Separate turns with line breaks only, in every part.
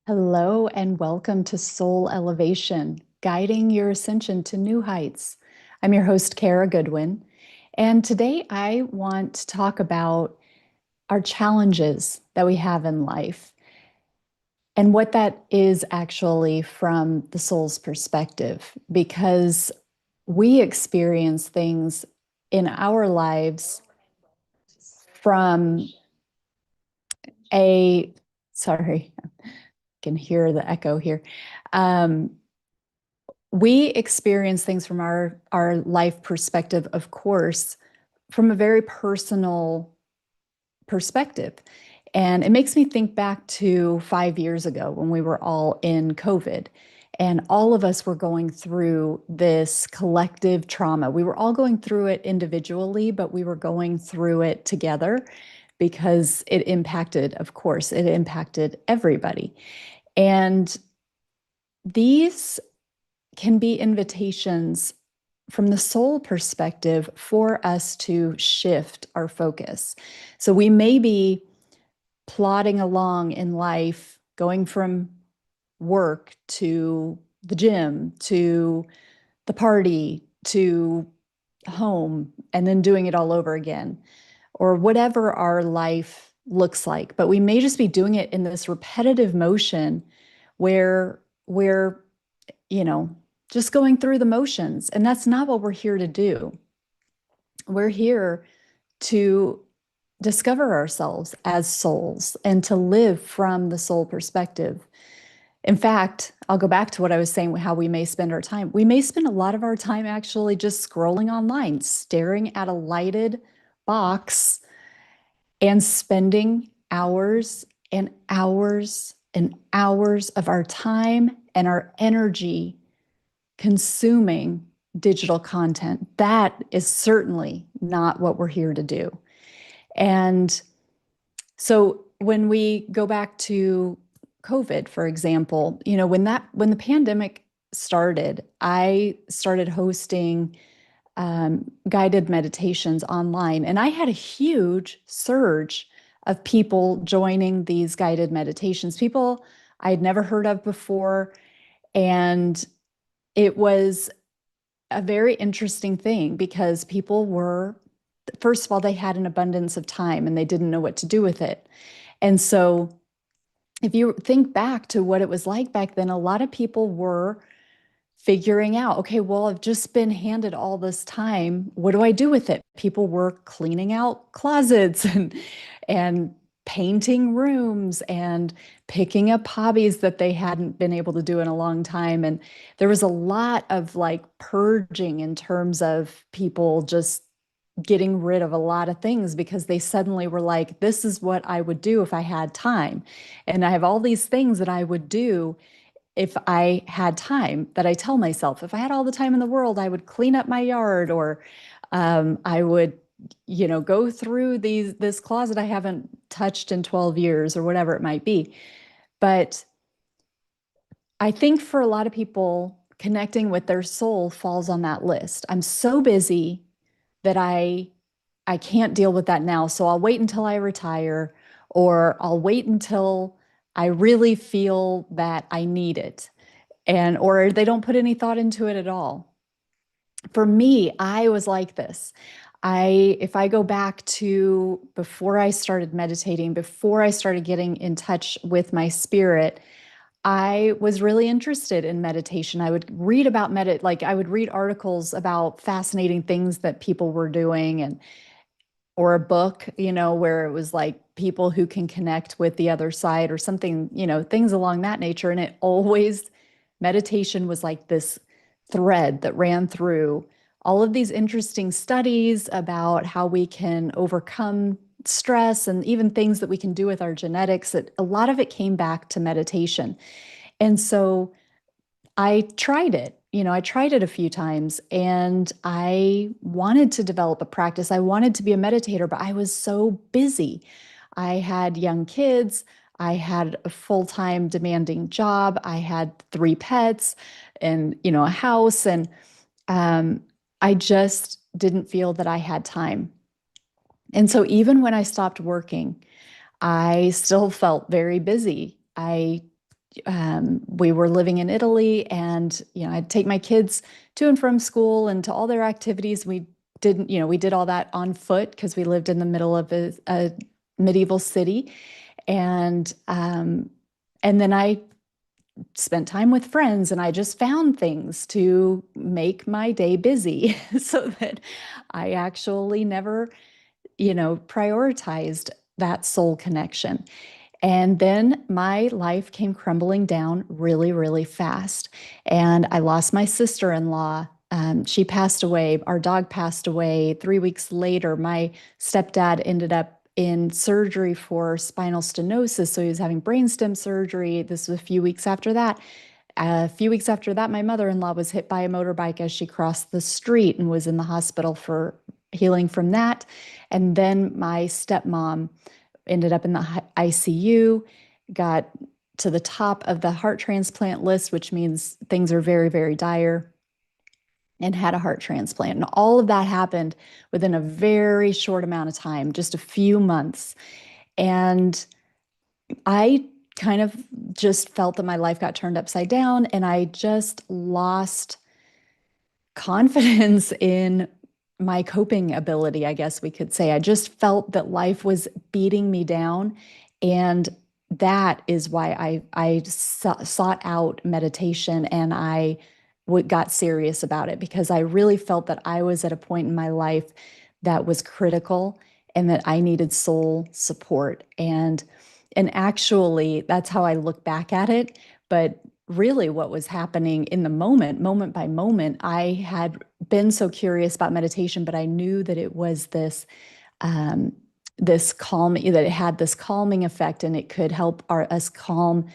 Hello and welcome to Soul Elevation, guiding your ascension to new heights. I'm your host, Kara Goodwin, and today I want to talk about our challenges that we have in life and what that is actually from the soul's perspective, because we experience things in our lives from a, sorry, I can hear the echo here. Um, we experience things from our life perspective, of course, from a very personal perspective. And it makes me think back to 5 years ago when we were all in COVID and all of us were going through this collective trauma. We were all going through it individually, but we were going through it together because it impacted, of course, it impacted everybody. And these can be invitations from the soul perspective for us to shift our focus. So we may be plodding along in life, going from work to the gym to the party to home, and then doing it all over again, or whatever our life looks like. But we may just be doing it in this repetitive motion where we're you know, just going through the motions. And that's not what we're here to do. We're here to discover ourselves as souls and to live from the soul perspective. In fact, I'll go back to what I was saying, how we may spend our time. We may spend a lot of our time actually just scrolling online, staring at a lighted box and spending hours and hours and hours of our time and our energy consuming digital content. That is certainly not what we're here to do. And so when we go back to COVID, for example, when the pandemic started, I started hosting guided meditations online, and I had a huge surge of people joining these guided meditations, people I had never heard of before. And it was a very interesting thing because people were, first of all, they had an abundance of time and they didn't know what to do with it. And so if you think back to what it was like back then, a lot of people were figuring out, okay, well, I've just been handed all this time. What do I do with it? People were cleaning out closets and painting rooms and picking up hobbies that they hadn't been able to do in a long time. And there was a lot of like purging in terms of people just getting rid of a lot of things because they suddenly were like, this is what I would do if I had time. And I have all these things that I would do if I had time, that I tell myself, if I had all the time in the world, I would clean up my yard, or I would, go through this closet I haven't touched in 12 years or whatever it might be. But I think for a lot of people, connecting with their soul falls on that list. I'm so busy that I can't deal with that now. So I'll wait until I retire, or I'll wait until I really feel that I need it. And or they don't put any thought into it at all. For me, I was like this. If I go back to before I started meditating, before I started getting in touch with my spirit, I was really interested in meditation. I would read about like I would read articles about fascinating things that people were doing, and or a book, where it was like people who can connect with the other side or something, things along that nature. And it always, meditation was like this thread that ran through all of these interesting studies about how we can overcome stress and even things that we can do with our genetics. A lot of it came back to meditation. And so I tried it. I tried it a few times and I wanted to develop a practice. I wanted to be a meditator, but I was so busy. I had young kids. I had a full-time demanding job. I had three pets and, a house. And I just didn't feel that I had time. And so even when I stopped working, I still felt very busy. I we were living in Italy, and I'd take my kids to and from school and to all their activities. We did all that on foot because we lived in the middle of a medieval city, and and then I spent time with friends, and I just found things to make my day busy so that I actually never, prioritized that soul connection. And then my life came crumbling down really, really fast. And I lost my sister-in-law. She passed away. Our dog passed away 3 weeks later. My stepdad ended up in surgery for spinal stenosis. So he was having brainstem surgery. This was a few weeks after that. A few weeks after that, my mother-in-law was hit by a motorbike as she crossed the street and was in the hospital for healing from that. And then my stepmom ended up in the ICU, got to the top of the heart transplant list, which means things are very, very dire, and had a heart transplant. And all of that happened within a very short amount of time, just a few months. And I kind of just felt that my life got turned upside down, and I just lost confidence in my coping ability, I guess we could say. I just felt that life was beating me down. And that is why I sought out meditation, and I got serious about it, because I really felt that I was at a point in my life that was critical and that I needed soul support. And actually, that's how I look back at it. But really, what was happening in the moment, moment by moment, I had been so curious about meditation, but I knew that it was um, this calming, that it had this calming effect, and it could help us calm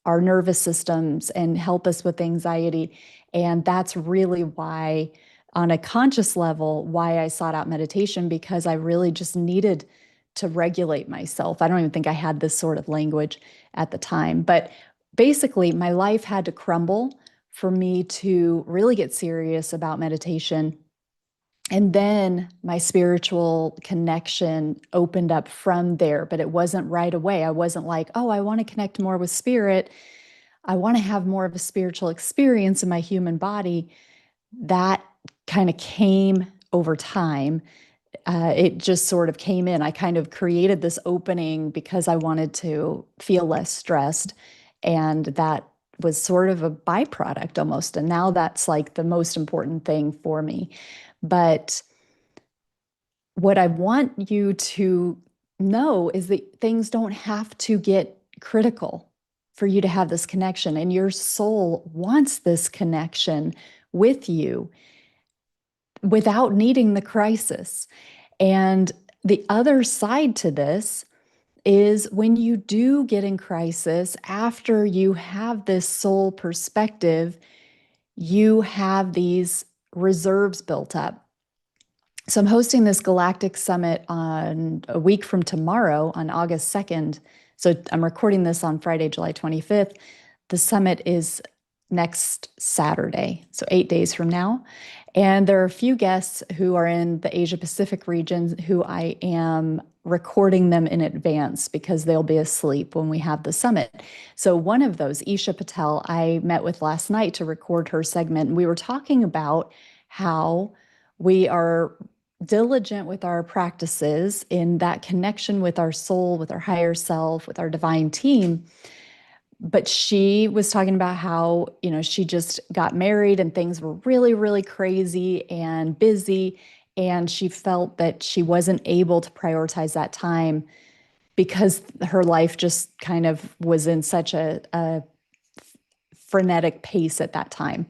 our nervous systems and help us with anxiety. And that's really why, on a conscious level, why I sought out meditation, because I really just needed to regulate myself. I don't even think I had this sort of language at the time, but basically, my life had to crumble for me to really get serious about meditation. And then my spiritual connection opened up from there, but it wasn't right away. I wasn't like, oh, I want to connect more with spirit. I want to have more of a spiritual experience in my human body. That kind of came over time. It just sort of came in. I kind of created this opening because I wanted to feel less stressed. And that was sort of a byproduct almost. And now that's like the most important thing for me. But what I want you to know is that things don't have to get critical for you to have this connection. And your soul wants this connection with you without needing the crisis. And the other side to this is, when you do get in crisis, after you have this soul perspective, you have these reserves built up. So I'm hosting this galactic summit on a week from tomorrow, on August 2nd. So I'm recording this on Friday, July 25th. The summit is next Saturday, so 8 days from now. And there are a few guests who are in the Asia Pacific region who I am recording them in advance because they'll be asleep when we have the summit. So one of those, Isha Patel, I met with last night to record her segment. And we were talking about how we are diligent with our practices in that connection with our soul, with our higher self, with our divine team. But she was talking about how, she just got married and things were really, really crazy and busy. And she felt that she wasn't able to prioritize that time because her life just kind of was in such a frenetic pace at that time.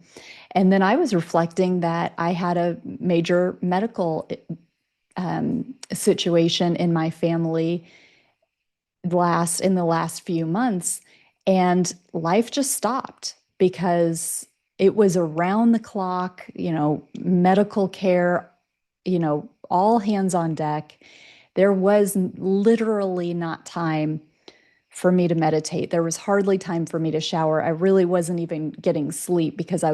And then I was reflecting that I had a major medical situation in my family in the last few months, and life just stopped because it was around the clock, medical care, all hands on deck. There was literally not time for me to meditate. There was hardly time for me to shower. I really wasn't even getting sleep because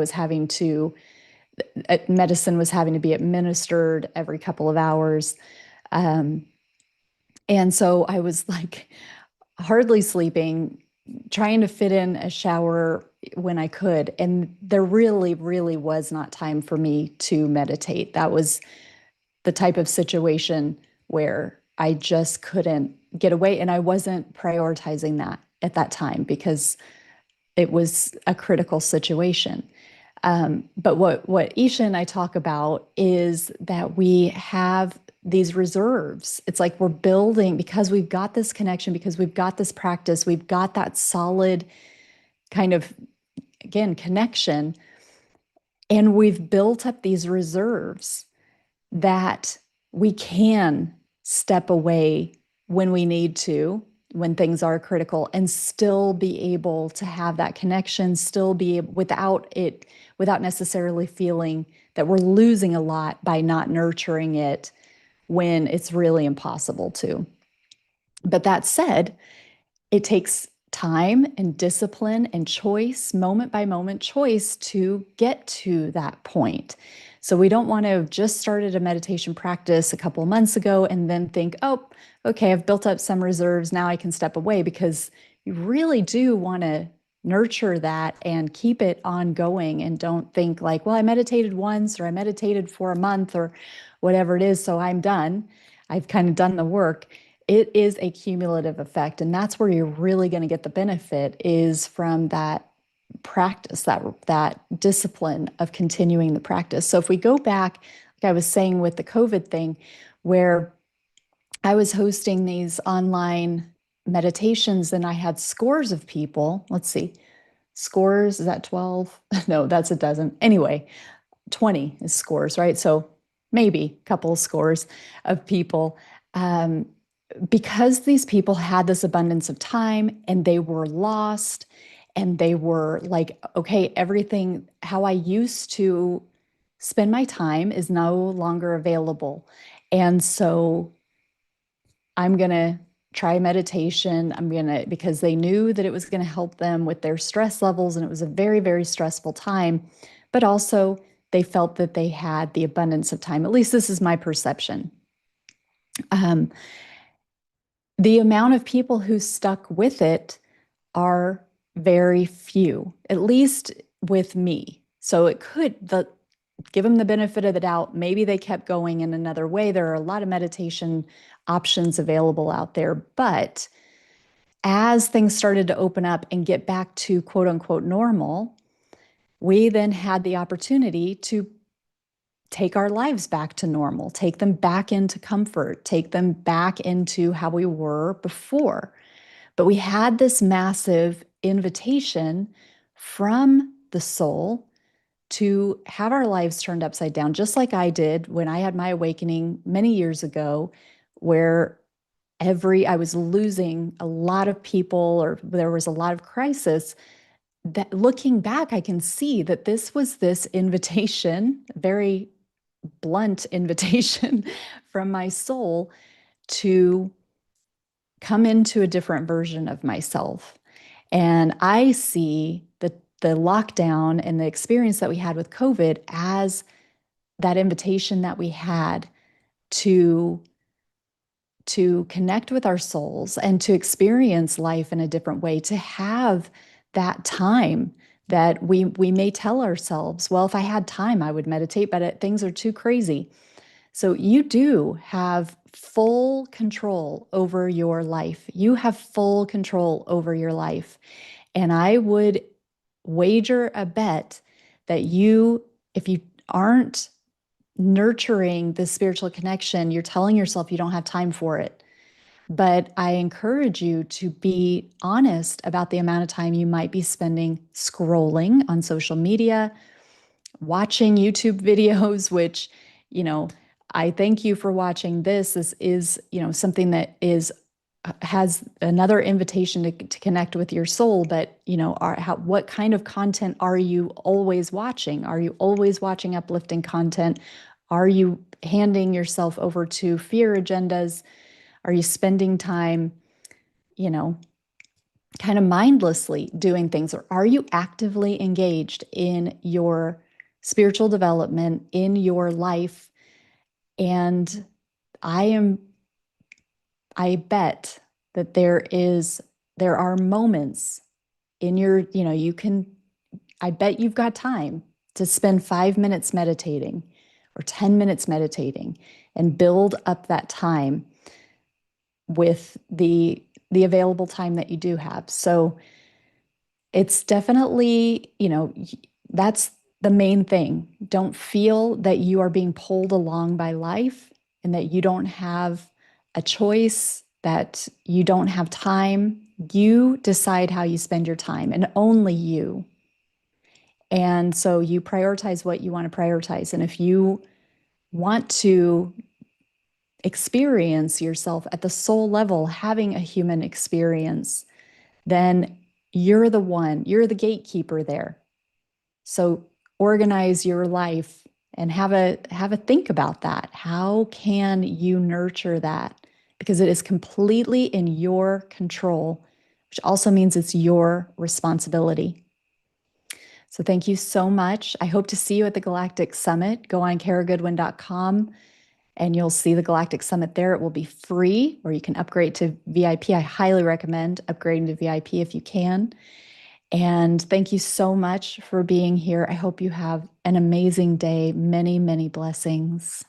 medicine was having to be administered every couple of hours. Um, and so I was like hardly sleeping, trying to fit in a shower when I could. And there really, really was not time for me to meditate. That was the type of situation where I just couldn't get away. And I wasn't prioritizing that at that time because it was a critical situation. But what Isha and I talk about is that we have these reserves. It's like we're building because we've got this connection, because we've got this practice, we've got that solid kind of, again, connection, and we've built up these reserves that we can step away when we need to, when things are critical, and still be able to have that connection, still be able, without necessarily feeling that we're losing a lot by not nurturing it when it's really impossible to. But that said, it takes time and discipline and choice, moment by moment choice to get to that point. So we don't want to have just started a meditation practice a couple of months ago and then think, oh, okay, I've built up some reserves. Now I can step away, because you really do want to nurture that and keep it ongoing, and don't think like, well, I meditated once or I meditated for a month or whatever it is, so I'm done. I've kind of done the work. It is a cumulative effect, and that's where you're really going to get the benefit, is from that practice, that discipline of continuing the practice. So if we go back, like I was saying with the COVID thing, where I was hosting these online meditations and I had scores of people. Let's see, scores, is that 12? No, that's a dozen. Anyway, 20 is scores, right? So maybe a couple of scores of people. Because these people had this abundance of time and they were lost, and they were like, okay, everything, how I used to spend my time is no longer available. And so I'm going to try meditation. Because they knew that it was going to help them with their stress levels. And it was a very, very stressful time. But also, they felt that they had the abundance of time. At least this is my perception. The amount of people who stuck with it are very few, at least with me. So it could give them the benefit of the doubt. Maybe they kept going in another way. There are a lot of meditation options available out there. But as things started to open up and get back to quote unquote normal, we then had the opportunity to take our lives back to normal, take them back into comfort, take them back into how we were before. But we had this massive invitation from the soul to have our lives turned upside down, just like I did when I had my awakening many years ago, where I was losing a lot of people, or there was a lot of crisis. That looking back, I can see that this was this invitation, very blunt invitation from my soul to come into a different version of myself. And I see the lockdown and the experience that we had with COVID as that invitation that we had to connect with our souls and to experience life in a different way, to have that time that we may tell ourselves, well, if I had time, I would meditate, but things are too crazy. So you do have full control over your life. You have full control over your life. And I would wager a bet that if you aren't nurturing the spiritual connection, you're telling yourself you don't have time for it. But I encourage you to be honest about the amount of time you might be spending scrolling on social media, watching YouTube videos, which, you know, I thank you for watching this. This is, something that has another invitation to connect with your soul. But, what kind of content are you always watching? Are you always watching uplifting content? Are you handing yourself over to fear agendas? Are you spending time, kind of mindlessly doing things? Or are you actively engaged in your spiritual development, in your life? And I bet that there is there are moments in your, I bet you've got time to spend 5 minutes meditating or 10 minutes meditating and build up that time with the available time that you do have. So it's definitely, that's the main thing. Don't feel that you are being pulled along by life and that you don't have a choice, that you don't have time. You decide how you spend your time, and only you. And so you prioritize what you want to prioritize. And if you want to experience yourself at the soul level, having a human experience, then you're the gatekeeper there. So organize your life and have a think about that. How can you nurture that? Because it is completely in your control, which also means it's your responsibility. So thank you so much. I hope to see you at the Galactic Summit. Go on karagoodwin.com and you'll see the Galactic Summit there. It will be free, or you can upgrade to VIP. I highly recommend upgrading to VIP if you can. And thank you so much for being here. I hope you have an amazing day. Many, many blessings.